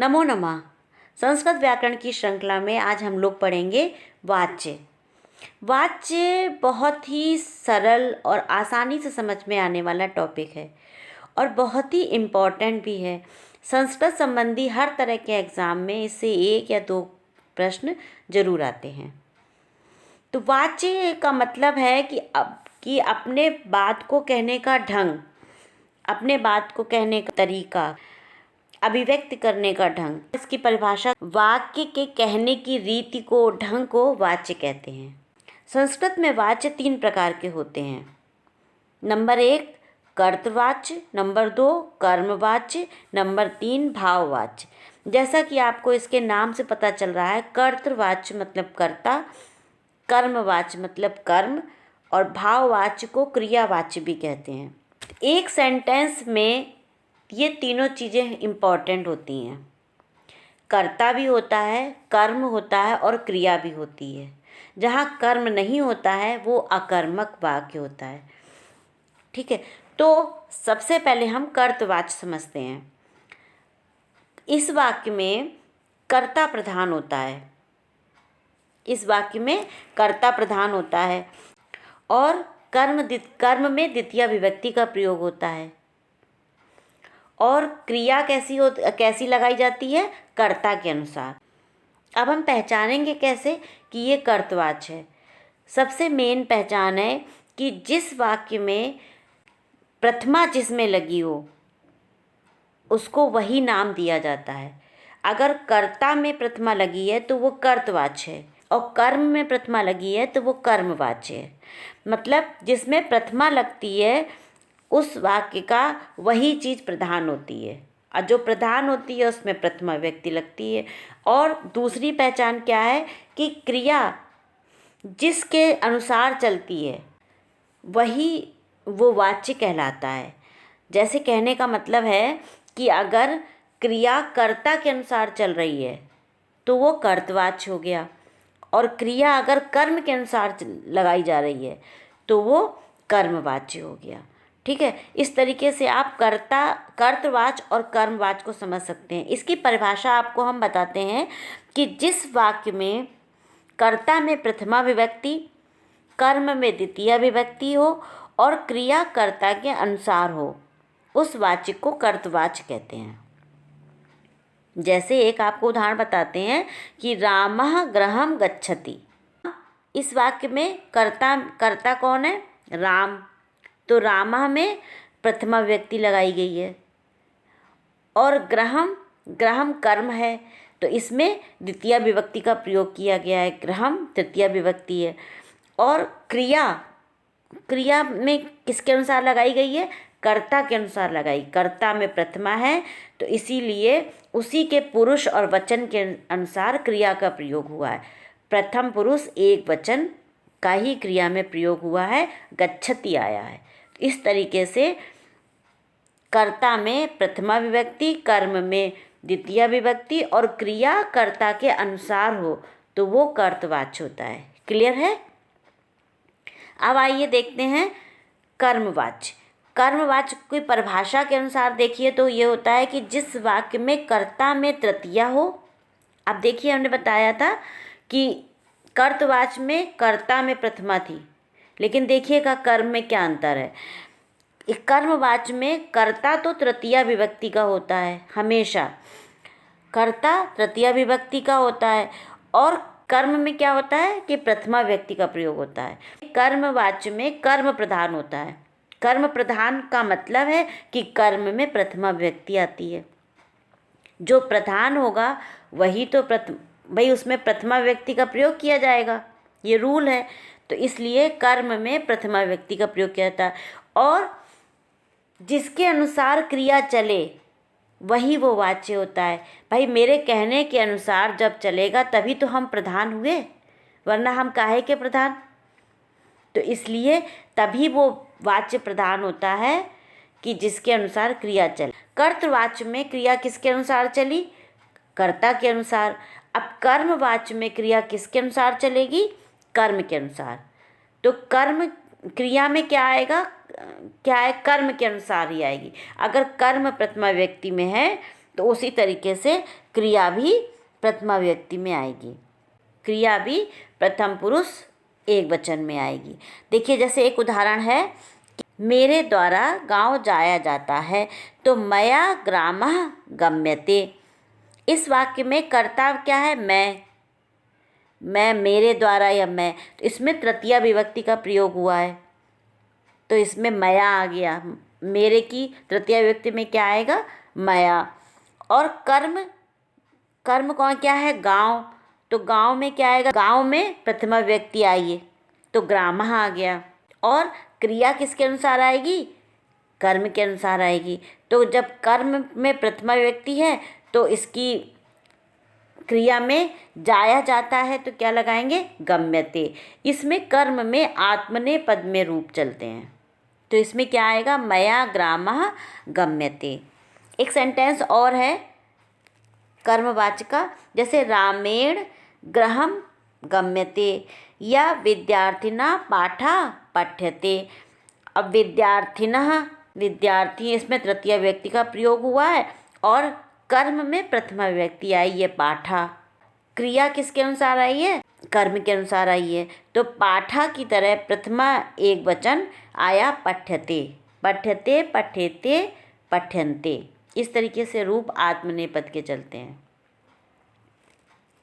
नमो नमः। संस्कृत व्याकरण की श्रृंखला में आज हम लोग पढ़ेंगे वाच्य। वाच्य बहुत ही सरल और आसानी से समझ में आने वाला टॉपिक है और बहुत ही इम्पॉर्टेंट भी है। संस्कृत संबंधी हर तरह के एग्ज़ाम में इससे 1 या 2 प्रश्न जरूर आते हैं। तो वाच्य का मतलब है कि अपने बात को कहने का ढंग, अपने बात को कहने का तरीका, अभिव्यक्त करने का ढंग। इसकी परिभाषा वाक्य के कहने की रीति को, ढंग को वाच्य कहते हैं। संस्कृत में वाच्य 3 प्रकार के होते हैं। नंबर 1 कर्तवाच्य, नंबर 2 कर्मवाच्य, नंबर 3 भाववाच्य। जैसा कि आपको इसके नाम से पता चल रहा है, कर्तवाच्य मतलब कर्ता, कर्मवाच्य मतलब कर्म और भाववाच्य को क्रियावाच्य भी कहते हैं। एक सेंटेंस में ये तीनों चीज़ें इम्पॉर्टेंट होती हैं। कर्ता भी होता है, कर्म होता है और क्रिया भी होती है। जहाँ कर्म नहीं होता है वो अकर्मक वाक्य होता है। ठीक है, तो सबसे पहले हम कर्तवाच्य समझते हैं। इस वाक्य में कर्ता प्रधान होता है। इस वाक्य में कर्ता प्रधान होता है और कर्म में द्वितीय विभक्ति का प्रयोग होता है। और क्रिया कैसी लगाई जाती है? कर्ता के अनुसार। अब हम पहचानेंगे कैसे कि ये कर्तवाच्य है। सबसे मेन पहचान है कि जिस वाक्य में प्रथमा जिसमें लगी हो उसको वही नाम दिया जाता है। अगर कर्ता में प्रथमा लगी है तो वो कर्तवाच्य है और कर्म में प्रथमा लगी है तो वो कर्मवाच्य है। मतलब जिसमें प्रथमा लगती है उस वाक्य का वही चीज़ प्रधान होती है और जो प्रधान होती है उसमें प्रथमा व्यक्ति लगती है। और दूसरी पहचान क्या है कि क्रिया जिसके अनुसार चलती है वही वो वाच्य कहलाता है। जैसे कहने का मतलब है कि अगर क्रिया कर्ता के अनुसार चल रही है तो वो कर्तवाच्य हो गया और क्रिया अगर कर्म के अनुसार लगाई जा रही है तो वो कर्मवाच्य हो गया। ठीक है, इस तरीके से आप कर्तवाच्य और कर्मवाच्य को समझ सकते हैं। इसकी परिभाषा आपको हम बताते हैं कि जिस वाक्य में कर्ता में प्रथमा विभक्ति, कर्म में द्वितीय विभक्ति हो और क्रिया कर्ता के अनुसार हो उस वाच्य को कर्तवाच्य कहते हैं। जैसे एक आपको उदाहरण बताते हैं कि रामः गृहं गच्छति। इस वाक्य में कर्ता कौन है? राम। तो रामः में प्रथमा विभक्ति लगाई गई है और ग्रहम कर्म है तो इसमें द्वितीय विभक्ति का प्रयोग किया गया है। ग्रहम तृतीय विभक्ति है। और क्रिया में किसके अनुसार लगाई गई है? कर्ता के अनुसार लगाई। कर्ता में प्रथमा है तो इसीलिए उसी के पुरुष और वचन के अनुसार क्रिया का प्रयोग हुआ है। प्रथम पुरुष एक वचन का ही क्रिया में प्रयोग हुआ है, गच्छति आया है। इस तरीके से कर्ता में प्रथमा विभक्ति, कर्म में द्वितीय विभक्ति और क्रिया कर्ता के अनुसार हो तो वो कर्तवाच्य होता है। क्लियर है? अब आइए देखते हैं कर्मवाच्य। कर्मवाच्य की परिभाषा के अनुसार देखिए तो ये होता है कि जिस वाक्य में कर्ता में तृतीया हो। अब देखिए हमने बताया था कि कर्तवाच्य में कर्ता में प्रथमा थी, लेकिन देखिएगा कर्म में क्या अंतर है। कर्मवाच्य में कर्ता तो तृतीया विभक्ति का होता है, हमेशा कर्ता तृतीया विभक्ति का होता है और कर्म में क्या होता है कि प्रथमा व्यक्ति का प्रयोग होता है। कर्मवाच्य में कर्म प्रधान होता है। कर्म प्रधान का मतलब है कि कर्म में प्रथमा व्यक्ति आती है। जो प्रधान होगा वही तो भाई उसमें प्रथमा व्यक्ति का प्रयोग किया जाएगा, ये रूल है। तो इसलिए कर्म में प्रथमा व्यक्ति का प्रयोग किया जाता है और जिसके अनुसार क्रिया चले वही वो वाच्य होता है। भाई मेरे कहने के अनुसार जब चलेगा तभी तो हम प्रधान हुए, वरना हम काहे के प्रधान। तो इसलिए तभी वो वाच्य प्रधान होता है कि जिसके अनुसार क्रिया चले। कर्तवाच्य में क्रिया किसके अनुसार चली? कर्ता के अनुसार। अब कर्मवाच्य में क्रिया किसके अनुसार चलेगी? कर्म के अनुसार। तो कर्म क्रिया में क्या आएगा? क्या है? कर्म के अनुसार ही आएगी। अगर कर्म प्रथमा व्यक्ति में है तो उसी तरीके से क्रिया भी प्रथमा विभक्ति में आएगी, क्रिया भी प्रथम पुरुष एक वचन में आएगी। देखिए जैसे एक उदाहरण है, मेरे द्वारा गांव जाया जाता है, तो मया ग्रामः गम्यते। इस वाक्य में कर्ता क्या है? मैं, मेरे द्वारा या मैं, तो इसमें तृतीया विभक्ति का प्रयोग हुआ है, तो इसमें मया आ गया। मेरे की तृतीया विभक्ति में क्या आएगा? मया। और कर्म कौन क्या है? गांव, तो गांव में क्या आएगा? गांव में प्रथमा विभक्ति आई है, तो ग्रामः आ गया। और क्रिया किसके अनुसार आएगी? कर्म के अनुसार आएगी। तो जब कर्म में प्रथमा विभक्ति है तो इसकी क्रिया में जाया जाता है तो क्या लगाएंगे? गम्यते। इसमें कर्म में आत्मने पद में रूप चलते हैं, तो इसमें क्या आएगा? मया ग्रामः गम्यते। एक सेंटेंस और है कर्मवाचक का, जैसे रामेण गृहं गम्यते या विद्यार्थिना पाठा पठ्यते। अब विद्यार्थी, इसमें तृतीया विभक्ति का प्रयोग हुआ है और कर्म में प्रथमा विभक्ति आई है पाठा। क्रिया किसके अनुसार आई है? कर्म के अनुसार आई है। तो पाठा की तरह प्रथमा एक वचन आया पठ्यते, पठ्यते, पठेते, पठ्यन्ते। इस तरीके से रूप आत्मनेपद के चलते हैं।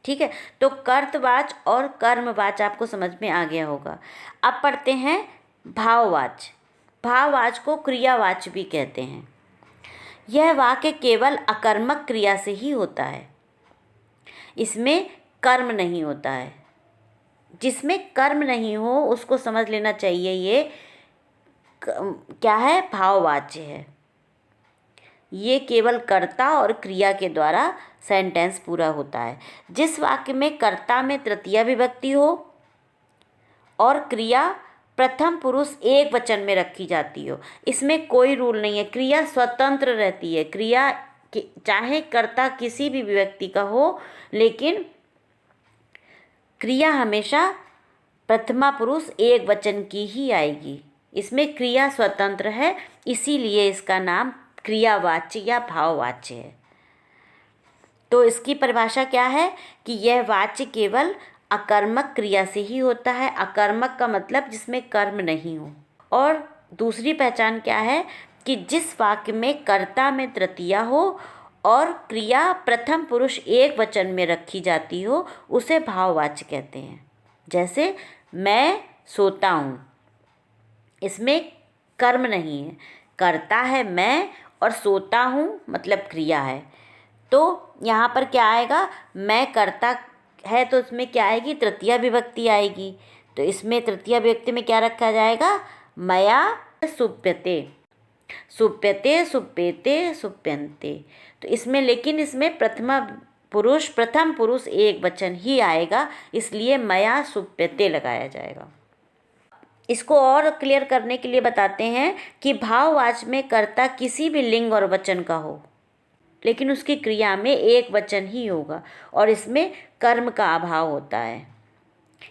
ठीक है, तो कर्तवाच और कर्मवाच आपको समझ में आ गया होगा। अब पढ़ते हैं भाववाच। भाववाच को क्रियावाच भी कहते हैं। यह वाक्य केवल अकर्मक क्रिया से ही होता है, इसमें कर्म नहीं होता है। जिसमें कर्म नहीं हो उसको समझ लेना चाहिए, ये क्या है? भाववाच्य है। ये केवल कर्ता और क्रिया के द्वारा सेंटेंस पूरा होता है। जिस वाक्य में कर्ता में तृतीया विभक्ति हो और क्रिया प्रथम पुरुष एक वचन में रखी जाती हो, इसमें कोई रूल नहीं है, क्रिया स्वतंत्र रहती है। क्रिया चाहे कर्ता किसी भी विभक्ति का हो, लेकिन क्रिया हमेशा प्रथमा पुरुष एक वचन की ही आएगी। इसमें क्रिया स्वतंत्र है, इसीलिए इसका नाम क्रियावाच्य या भाववाच्य है। तो इसकी परिभाषा क्या है कि यह वाच्य केवल अकर्मक क्रिया से ही होता है। अकर्मक का मतलब जिसमें कर्म नहीं हो। और दूसरी पहचान क्या है कि जिस वाक्य में कर्ता में तृतीया हो और क्रिया प्रथम पुरुष एक वचन में रखी जाती हो, उसे भाववाच्य कहते हैं। जैसे मैं सोता हूँ, इसमें कर्म नहीं है, कर्ता है मैं और सोता हूँ मतलब क्रिया है। तो यहाँ पर क्या आएगा? मैं कर्ता है तो इसमें क्या आएगी? तृतीया विभक्ति आएगी। तो इसमें तृतीया विभक्ति में क्या रखा जाएगा? मया सुप्यते, सुप्यते, सुप्येते, सुप्यन्ते। तो इसमें लेकिन इसमें प्रथम पुरुष एक वचन ही आएगा, इसलिए मया सुप्यते लगाया जाएगा। इसको और क्लियर करने के लिए बताते हैं कि भाववाच में कर्ता किसी भी लिंग और वचन का हो, लेकिन उसकी क्रिया में एक वचन ही होगा और इसमें कर्म का अभाव होता है।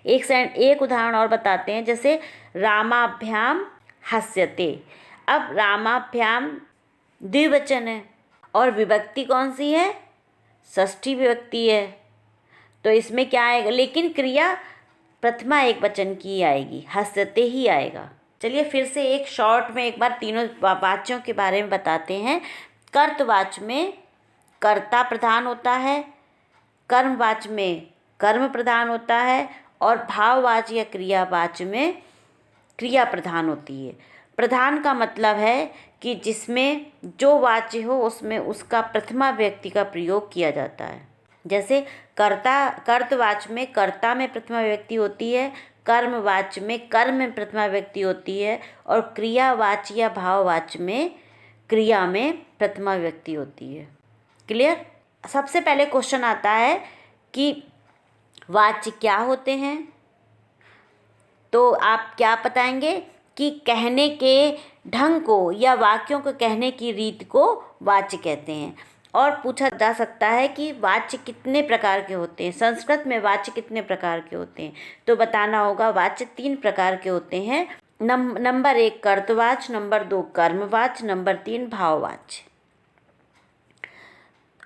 एक उदाहरण और बताते हैं, जैसे रामाभ्याम हस्यते। अब रामाभ्याम द्विवचन है और विभक्ति कौन सी है? षष्ठी विभक्ति है। तो इसमें क्या आएगा? लेकिन क्रिया प्रथमा एक वचन की आएगी, हस्यते ही आएगा। चलिए फिर से एक शॉर्ट में एक बार तीनों वाच्यों के बारे में बताते हैं। कर्तवाच में कर्ता प्रधान होता है, कर्मवाच में कर्म प्रधान होता है और भाववाच या क्रियावाच में क्रिया प्रधान होती है। प्रधान का मतलब है कि जिसमें जो वाच्य हो उसमें उसका प्रथमा व्यक्ति का प्रयोग किया जाता है। जैसे कर्तवाच में कर्ता में प्रथमा व्यक्ति होती है, कर्मवाच में कर्म में प्रथमा व्यक्ति होती है और क्रियावाच या भाववाच में क्रिया में प्रथमा व्यक्ति होती है। क्लियर? सबसे पहले क्वेश्चन आता है कि वाच्य क्या होते हैं, तो आप क्या बताएंगे कि कहने के ढंग को या वाक्यों को कहने की रीत को वाच्य कहते हैं। और पूछा जा सकता है कि वाच्य कितने प्रकार के होते हैं, संस्कृत में वाच्य कितने प्रकार के होते हैं, तो बताना होगा वाच्य 3 प्रकार के होते हैं। नंबर 1 कर्तवाच, नंबर 2 कर्मवाच, नंबर 3 भाववाच।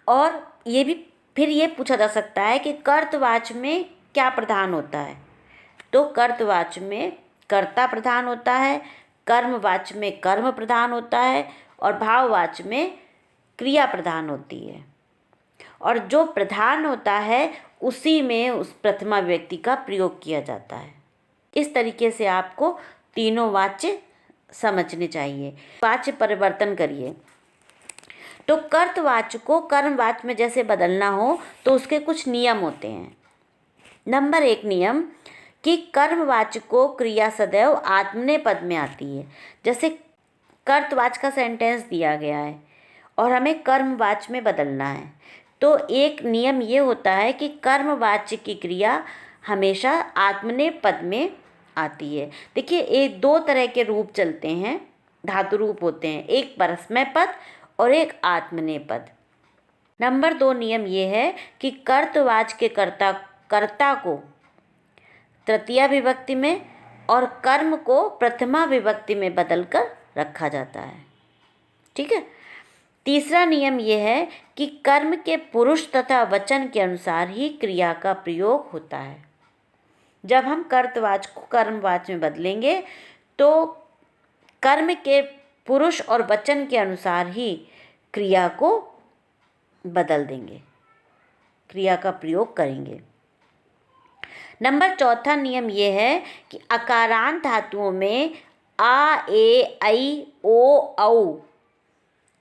और ये भी फिर ये पूछा जा सकता है कि कर्तवाच्य में क्या प्रधान होता है। तो कर्तवाच्य में कर्ता प्रधान होता है, कर्मवाच्य में कर्म प्रधान होता है और भाववाच्य में क्रिया प्रधान होती है। और जो प्रधान होता है उसी में उस प्रथमा व्यक्ति का प्रयोग किया जाता है। इस तरीके से आपको तीनों वाच्य समझने चाहिए। वाच्य परिवर्तन करिए। तो कर्तवाच्य को कर्मवाच्य में जैसे बदलना हो तो उसके कुछ नियम होते हैं। नंबर 1 नियम कि कर्मवाच्य को क्रिया सदैव आत्मनेपद में आती है। जैसे कर्तवाच्य का सेंटेंस दिया गया है और हमें कर्मवाच्य में बदलना है, तो एक नियम ये होता है कि कर्मवाच्य की क्रिया हमेशा आत्मनेपद में आती है। देखिए, ये 2 तरह के रूप चलते हैं, धातु रूप होते हैं, एक परस्मै पद और एक आत्मनेपद। नंबर 2 नियम ये है कि कर्तवाच्य के कर्ता को तृतीया विभक्ति में और कर्म को प्रथमा विभक्ति में बदलकर रखा जाता है। ठीक है। तीसरा नियम यह है कि कर्म के पुरुष तथा वचन के अनुसार ही क्रिया का प्रयोग होता है। जब हम कर्तवाच्य को कर्मवाच्य में बदलेंगे तो कर्म के पुरुष और वचन के अनुसार ही क्रिया को बदल देंगे, क्रिया का प्रयोग करेंगे। नंबर 4 नियम यह है कि अकारांत धातुओं में आ, ए, ऐ, ओ, औ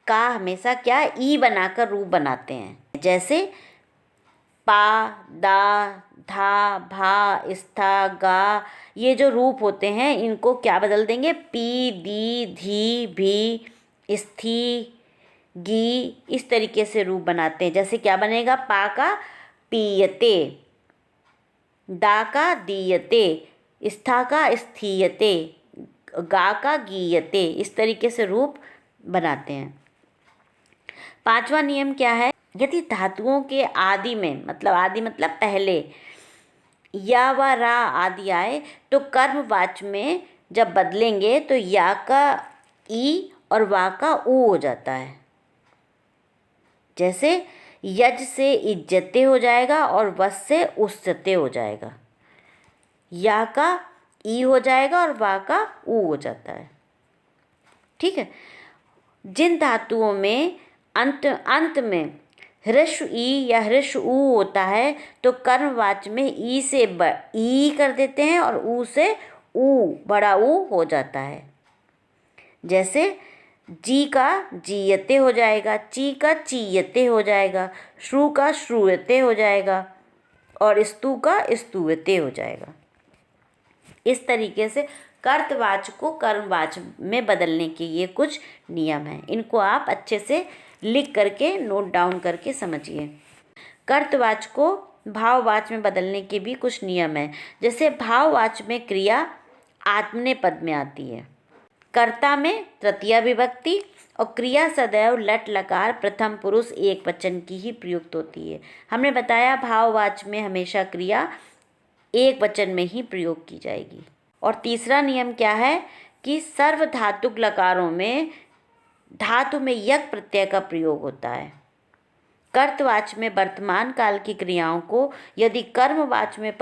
का हमेशा क्या ई बनाकर रूप बनाते हैं। जैसे पा, दा, धा, भा, स्था, गा, ये जो रूप होते हैं इनको क्या बदल देंगे, पी, दी, धी, भी, स्थि, गी, इस तरीके से रूप बनाते हैं। जैसे क्या बनेगा, पा का पीयते, दा का दीयते, स्था का स्थीयते, गा का गीयते, इस तरीके से रूप बनाते हैं। 5वां नियम क्या है, यदि धातुओं के आदि में, मतलब आदि मतलब पहले, या व रा आदि आए तो कर्मवाच्य में जब बदलेंगे तो या का ई और वा का ऊ हो जाता है। जैसे यज से इज्जते हो जाएगा और वस से उस्सते हो जाएगा। या का ई हो जाएगा और वा का ऊ हो जाता है। ठीक है। जिन धातुओं में अंत में ह्रस्व ई या ह्रस्व ऊ होता है तो कर्मवाच्य में ई से ई कर देते हैं और ऊ से ऊ, बड़ा ऊ हो जाता है। जैसे जी का जीयते हो जाएगा, ची का चीयते हो जाएगा, श्रु का श्रूयते हो जाएगा और स्तु का स्तुयते हो जाएगा। इस तरीके से कर्तवाच्य को कर्मवाच्य में बदलने के ये कुछ नियम हैं। इनको आप अच्छे से लिख करके नोट डाउन करके समझिए। कर्तवाच्य को भाववाच्य में बदलने के भी कुछ नियम हैं। जैसे भाववाच्य में क्रिया आत्मनेपद में आती है, कर्ता में तृतीया विभक्ति और क्रिया सदैव लट लकार प्रथम पुरुष एक वचन की ही प्रयुक्त होती है। हमने बताया भाववाच्य में हमेशा क्रिया एक वचन में ही प्रयोग की जाएगी। और तीसरा नियम क्या है कि सर्वधातुक लकारों में धातु में यक प्रत्यय का प्रयोग होता है। कर्तवाच्य में वर्तमान काल की क्रियाओं को यदि कर्मवाच्य में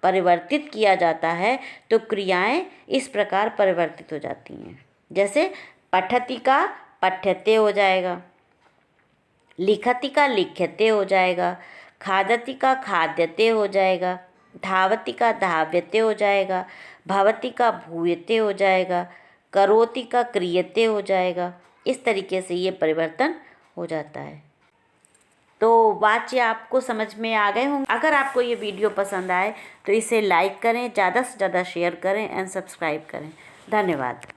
परिवर्तित किया जाता है तो क्रियाएं इस प्रकार परिवर्तित हो जाती हैं। जैसे पठति का पठ्यते हो जाएगा, लिखति का लिख्यते हो जाएगा, खादति का खाद्यते हो जाएगा, धावति का धाव्यते हो जाएगा, भवति का भूयते हो जाएगा, करोति का क्रियते हो जाएगा। इस तरीके से ये परिवर्तन हो जाता है। तो वाच्य आपको समझ में आ गए होंगे। अगर आपको ये वीडियो पसंद आए तो इसे लाइक करें, ज़्यादा से ज़्यादा शेयर करें एंड सब्सक्राइब करें। धन्यवाद।